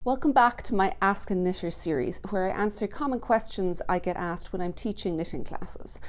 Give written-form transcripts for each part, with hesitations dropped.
Welcome back to my Ask a Knitter series, where I answer common questions I get asked when I'm teaching knitting classes.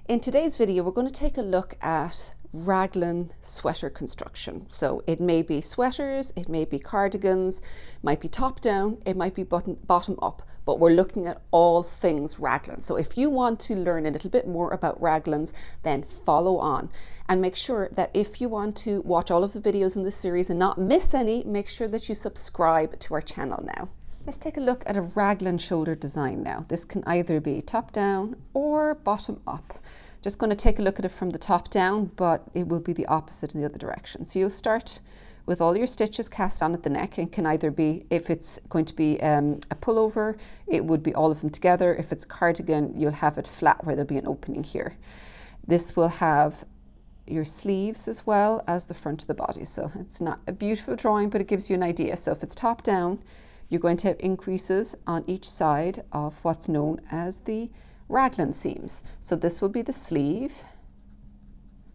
In today's video, we're going to take a look at raglan sweater construction. So it may be sweaters, it may be cardigans, it might be top down, it might be bottom up, but we're looking at all things raglan. So if you want to learn a little bit more about raglans, then follow on and make sure that if you want to watch all of the videos in this series and not miss any, make sure that you subscribe to our channel now. Let's take a look at a raglan shoulder design now. This can either be top down or bottom up. Just going to take a look at it from the top down, but it will be the opposite in the other direction. So you'll start with all your stitches cast on at the neck, and can either be, if it's going to be a pullover, it would be all of them together. If it's cardigan, you'll have it flat where there'll be an opening here. This will have your sleeves as well as the front of the body. So it's not a beautiful drawing, but it gives you an idea. So if it's top down, you're going to have increases on each side of what's known as the raglan seams. So this will be the sleeve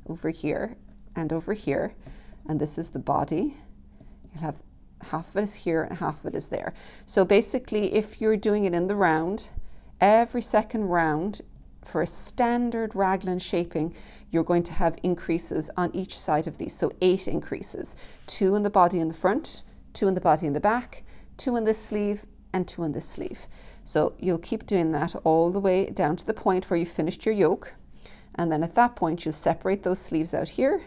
over here and over here, and this is the body. You'll have half of it is here and half of it is there. So basically, if you're doing it in the round, every second round for a standard raglan shaping, you're going to have increases on each side of these. So 8 increases, 2 in the body in the front, 2 in the body in the back, 2 in this sleeve, and 2 in this sleeve. So you'll keep doing that all the way down to the point where you finished your yoke. And then at that point, you'll separate those sleeves out here,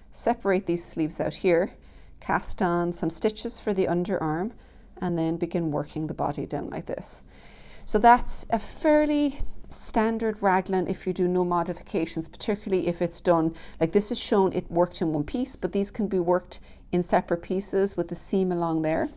separate these sleeves out here, cast on some stitches for the underarm, and then begin working the body down like this. So that's a fairly standard raglan if you do no modifications, particularly if it's done, like this is shown, it worked in one piece, but these can be worked in separate pieces with the seam along there.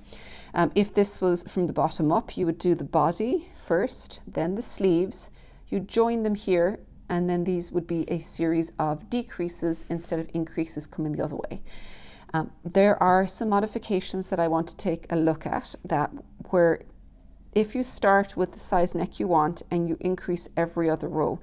If this was from the bottom up, you would do the body first, then the sleeves, you join them here, and then these would be a series of decreases instead of increases coming the other way. There are some modifications that I want to take a look at, that where if you start with the size neck you want and you increase every other row,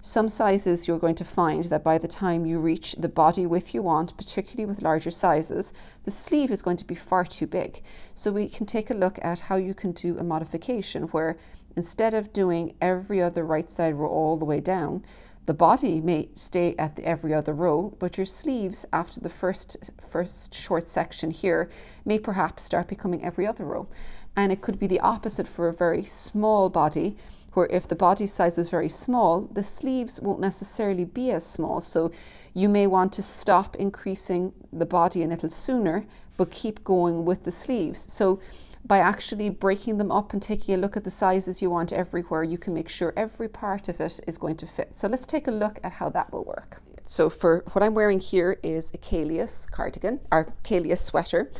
some sizes you're going to find that by the time you reach the body width you want, particularly with larger sizes, the sleeve is going to be far too big. So we can take a look at how you can do a modification where instead of doing every other right side row all the way down, the body may stay at the every other row, but your sleeves after the first short section here may perhaps start becoming every other row. And it could be the opposite for a very small body, where if the body size is very small, the sleeves won't necessarily be as small. So you may want to stop increasing the body a little sooner, but keep going with the sleeves. So by actually breaking them up and taking a look at the sizes you want everywhere, you can make sure every part of it is going to fit. So let's take a look at how that will work. So for what I'm wearing here is a Caelius cardigan, or Caelius sweater.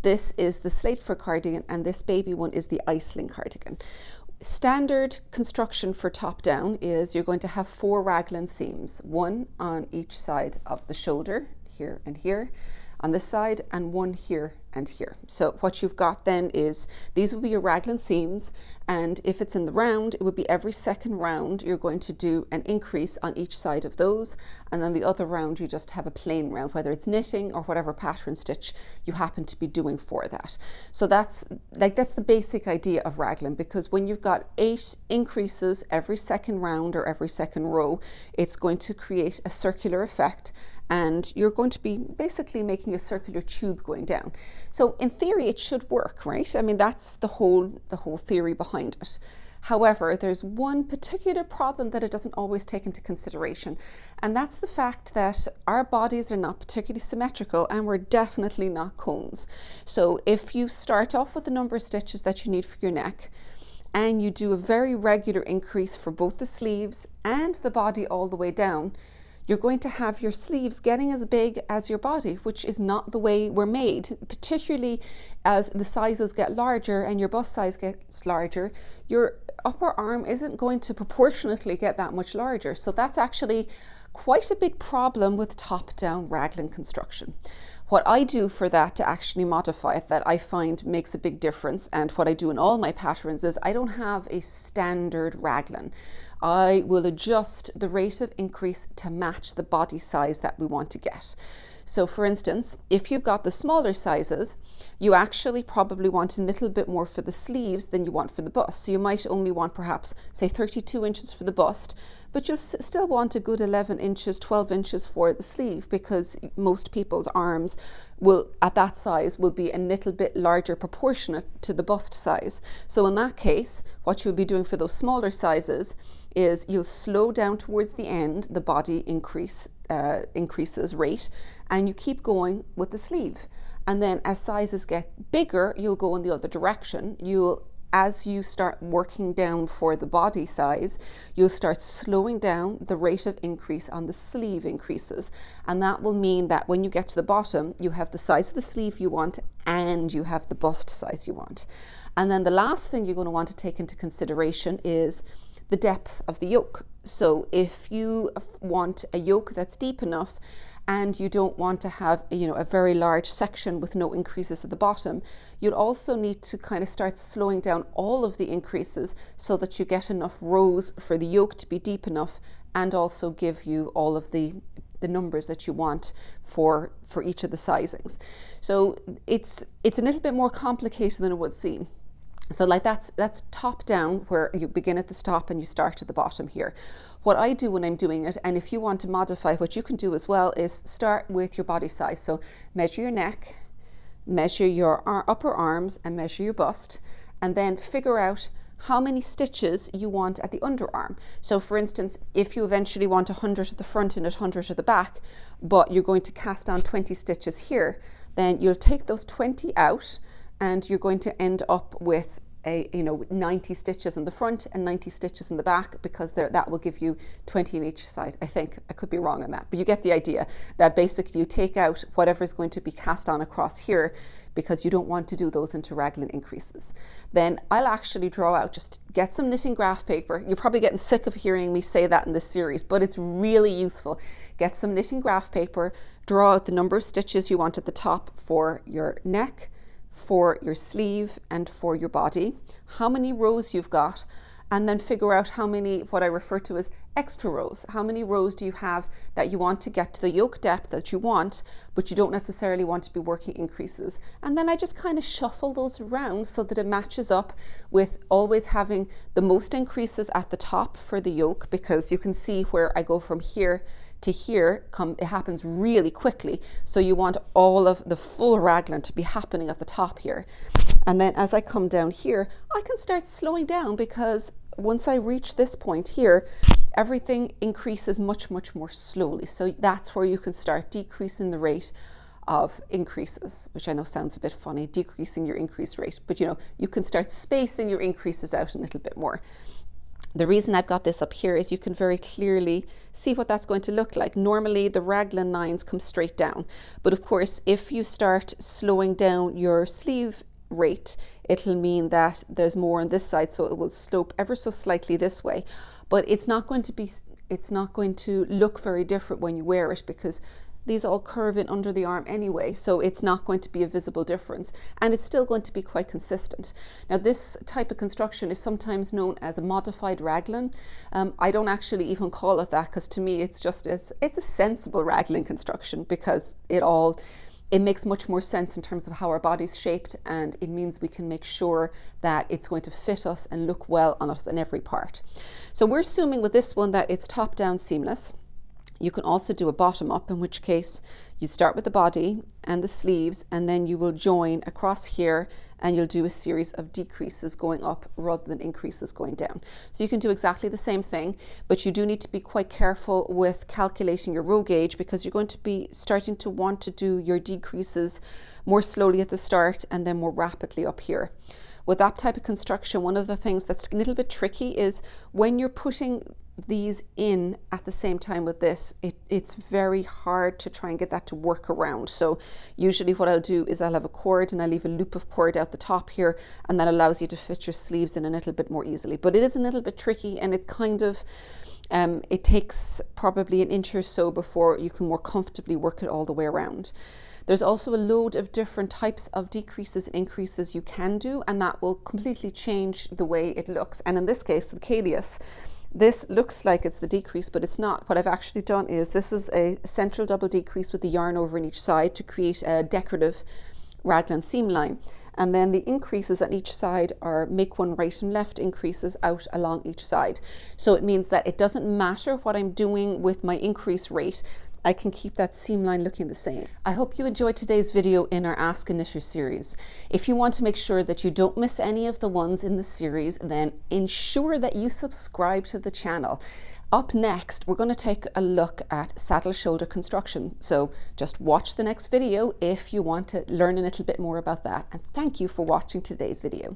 This is the slate fur cardigan, and this baby one is the Iceling cardigan. Standard construction for top down is you're going to have 4 raglan seams, 1 on each side of the shoulder, here and here, on this side, and 1 here and here. So what you've got then is these will be your raglan seams, and if it's in the round, it would be every second round you're going to do an increase on each side of those, and then the other round you just have a plain round, whether it's knitting or whatever pattern stitch you happen to be doing for that. So that's the basic idea of raglan, because when you've got 8 increases every second round or every second row, it's going to create a circular effect, and you're going to be basically making a circular tube going down. So in theory, it should work, right? I mean, that's the whole theory behind it. However, there's one particular problem that it doesn't always take into consideration, and that's the fact that our bodies are not particularly symmetrical, and we're definitely not cones. So if you start off with the number of stitches that you need for your neck, and you do a very regular increase for both the sleeves and the body all the way down, you're going to have your sleeves getting as big as your body, which is not the way we're made, particularly as the sizes get larger and your bust size gets larger, your upper arm isn't going to proportionately get that much larger. So that's actually quite a big problem with top-down raglan construction. What I do for that to actually modify it, that I find makes a big difference, and what I do in all my patterns, is I don't have a standard raglan. I will adjust the rate of increase to match the body size that we want to get. So for instance, if you've got the smaller sizes, you actually probably want a little bit more for the sleeves than you want for the bust. So you might only want perhaps, say, 32 inches for the bust, but you'll still want a good 11 inches, 12 inches for the sleeve, because most people's arms will, at that size, will be a little bit larger proportionate to the bust size. So in that case, what you'll be doing for those smaller sizes is you'll slow down towards the end, the body increases rate, and you keep going with the sleeve. And then as sizes get bigger, you'll go in the other direction. As you start working down for the body size, you'll start slowing down the rate of increase on the sleeve increases. And that will mean that when you get to the bottom, you have the size of the sleeve you want and you have the bust size you want. And then the last thing you're going to want to take into consideration is the depth of the yoke. So if you want a yoke that's deep enough and you don't want to have a very large section with no increases at the bottom, you'll also need to kind of start slowing down all of the increases so that you get enough rows for the yoke to be deep enough and also give you all of the numbers that you want for each of the sizings. So it's a little bit more complicated than it would seem. So like that's top down, where you begin at the top and you start at the bottom here. What I do when I'm doing it, and if you want to modify, what you can do as well is start with your body size. So measure your neck, measure your upper arms, and measure your bust, and then figure out how many stitches you want at the underarm. So for instance, if you eventually want 100 at the front and 100 at the back, but you're going to cast on 20 stitches here, then you'll take those 20 out, and you're going to end up with 90 stitches in the front and 90 stitches in the back, because that will give you 20 on each side. I think I could be wrong on that, but you get the idea that basically you take out whatever is going to be cast on across here, because you don't want to do those into raglan increases. Then I'll actually draw out, just get some knitting graph paper. You're probably getting sick of hearing me say that in this series, but it's really useful. Get some knitting graph paper, draw out the number of stitches you want at the top for your neck, for your sleeve, and for your body, how many rows you've got, and then figure out how many, what I refer to as extra rows. How many rows do you have that you want to get to the yoke depth that you want, but you don't necessarily want to be working increases. And then I just kind of shuffle those around so that it matches up with always having the most increases at the top for the yoke, because you can see where I go from here to here, it happens really quickly. So you want all of the full raglan to be happening at the top here. And then as I come down here, I can start slowing down, because once I reach this point here, everything increases much, much more slowly. So that's where you can start decreasing the rate of increases, which I know sounds a bit funny, decreasing your increase rate, but you can start spacing your increases out a little bit more. The reason I've got this up here is you can very clearly see what that's going to look like. Normally the raglan lines come straight down, but of course if you start slowing down your sleeve rate, it'll mean that there's more on this side, so it will slope ever so slightly this way, but it's not going to look very different when you wear it, because these all curve in under the arm anyway, so it's not going to be a visible difference, and it's still going to be quite consistent. Now this type of construction is sometimes known as a modified raglan. I don't actually even call it that, because to me it's a sensible raglan construction, because it makes much more sense in terms of how our body's shaped, and it means we can make sure that it's going to fit us and look well on us in every part. So we're assuming with this one that it's top down seamless. You can also do a bottom up, in which case you start with the body and the sleeves, and then you will join across here, and you'll do a series of decreases going up rather than increases going down. So you can do exactly the same thing, but you do need to be quite careful with calculating your row gauge, because you're going to be starting to want to do your decreases more slowly at the start and then more rapidly up here. With that type of construction, one of the things that's a little bit tricky is when you're putting these in at the same time with this, it's very hard to try and get that to work around. So usually what I'll do is I'll have a cord and I leave a loop of cord out the top here, and that allows you to fit your sleeves in a little bit more easily. But it is a little bit tricky, and it kind of it takes probably an inch or so before you can more comfortably work it all the way around. There's also a load of different types of decreases and increases you can do, and that will completely change the way it looks. And in this case, the calyus, This looks like it's the decrease, but it's not. What I've actually done is, this is a central double decrease with the yarn over in each side to create a decorative raglan seam line. And then the increases on each side are make one right and left increases out along each side. So it means that it doesn't matter what I'm doing with my increase rate, I can keep that seam line looking the same. I hope you enjoyed today's video in our Ask a Knitter series. If you want to make sure that you don't miss any of the ones in the series, then ensure that you subscribe to the channel. Up next, we're going to take a look at saddle shoulder construction. So just watch the next video if you want to learn a little bit more about that. And thank you for watching today's video.